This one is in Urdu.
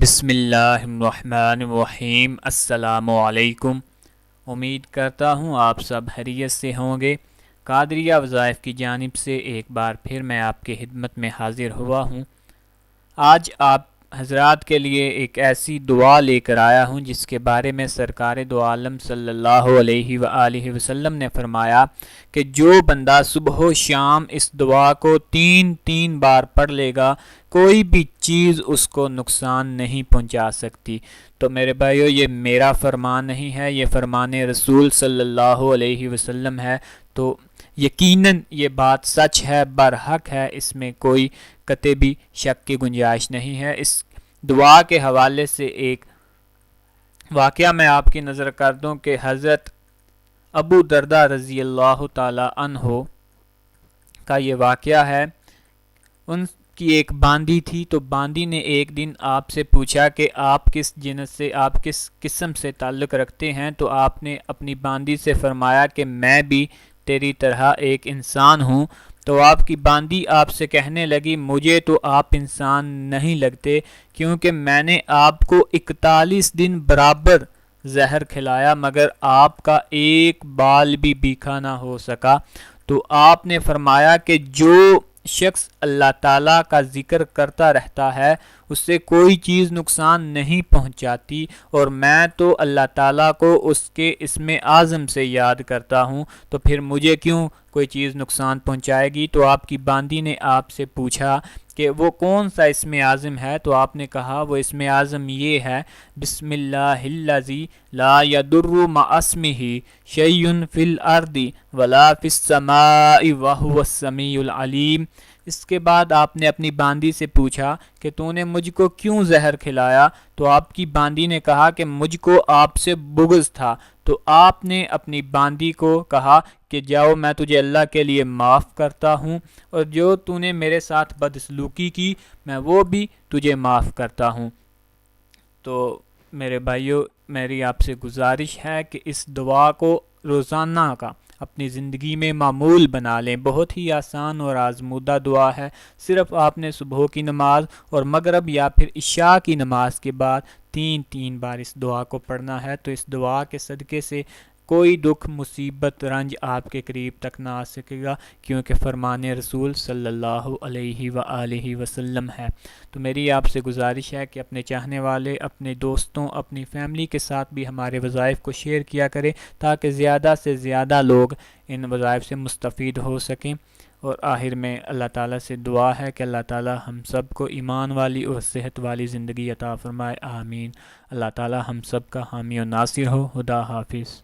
بسم اللہ الرحمن الرحیم۔ السلام علیکم۔ امید کرتا ہوں آپ سب خیریت سے ہوں گے۔ قادریہ وظائف کی جانب سے ایک بار پھر میں آپ کی خدمت میں حاضر ہوا ہوں۔ آج آپ حضرات کے لیے ایک ایسی دعا لے کر آیا ہوں جس کے بارے میں سرکار دو عالم صلی اللہ علیہ وآلہ وسلم نے فرمایا کہ جو بندہ صبح و شام اس دعا کو تین بار پڑھ لے گا کوئی بھی چیز اس کو نقصان نہیں پہنچا سکتی۔ تو میرے بھائیو، یہ میرا فرمان نہیں ہے، یہ فرمان رسول صلی اللہ علیہ وسلم ہے۔ تو یقیناً یہ بات سچ ہے، برحق ہے، اس میں کوئی قطع بھی شک کی گنجائش نہیں ہے۔ اس دعا کے حوالے سے ایک واقعہ میں آپ کی نظر کر دوں کہ حضرت ابو دردہ رضی اللہ تعالی عنہ کا یہ واقعہ ہے۔ ان کی ایک باندی تھی، تو باندی نے ایک دن آپ سے پوچھا کہ آپ کس جنس سے، آپ کس قسم سے تعلق رکھتے ہیں؟ تو آپ نے اپنی باندی سے فرمایا کہ میں بھی تیری طرح ایک انسان ہوں۔ تو آپ کی باندی آپ سے کہنے لگی مجھے تو آپ انسان نہیں لگتے، کیونکہ میں نے آپ کو 41 دن برابر زہر کھلایا مگر آپ کا ایک بال بھی بیکھا نہ ہو سکا۔ تو آپ نے فرمایا کہ جو شخص اللہ تعالیٰ کا ذکر کرتا رہتا ہے اس سے کوئی چیز نقصان نہیں پہنچاتی، اور میں تو اللہ تعالیٰ کو اس کے اسم اعظم سے یاد کرتا ہوں، تو پھر مجھے کیوں کوئی چیز نقصان پہنچائے گی؟ تو آپ کی باندی نے آپ سے پوچھا کہ وہ کون سا اسم اعظم ہے؟ تو آپ نے کہا وہ اسم اعظم یہ ہے، بسم اللہ الذی لا یضر مع اسمہ شیء فی الارض ولا فی السماء وہو السمیع العلیم۔ اس کے بعد آپ نے اپنی باندی سے پوچھا کہ تو نے مجھ کو کیوں زہر کھلایا؟ تو آپ کی باندی نے کہا کہ مجھ کو آپ سے بغض تھا۔ تو آپ نے اپنی باندی کو کہا کہ جاؤ میں تجھے اللہ کے لیے معاف کرتا ہوں، اور جو تو نے میرے ساتھ بدسلوکی کی میں وہ بھی تجھے معاف کرتا ہوں۔ تو میرے بھائیو، میری آپ سے گزارش ہے کہ اس دعا کو روزانہ کا اپنی زندگی میں معمول بنا لیں۔ بہت ہی آسان اور آزمودہ دعا ہے۔ صرف آپ نے صبح کی نماز اور مغرب یا پھر عشاء کی نماز کے بعد تین بار اس دعا کو پڑھنا ہے۔ تو اس دعا کے صدقے سے کوئی دکھ، مصیبت، رنج آپ کے قریب تک نہ آ سکے گا، کیونکہ فرمان رسول صلی اللہ علیہ وآلہ وسلم ہے۔ تو میری آپ سے گزارش ہے کہ اپنے چاہنے والے، اپنے دوستوں، اپنی فیملی کے ساتھ بھی ہمارے وظائف کو شیئر کیا کریں تاکہ زیادہ سے زیادہ لوگ ان وظائف سے مستفید ہو سکیں۔ اور آخر میں اللہ تعالیٰ سے دعا ہے کہ اللہ تعالیٰ ہم سب کو ایمان والی اور صحت والی زندگی عطا فرمائے، آمین۔ اللہ تعالیٰ ہم سب کا حامی و ناصر ہو۔ خدا حافظ۔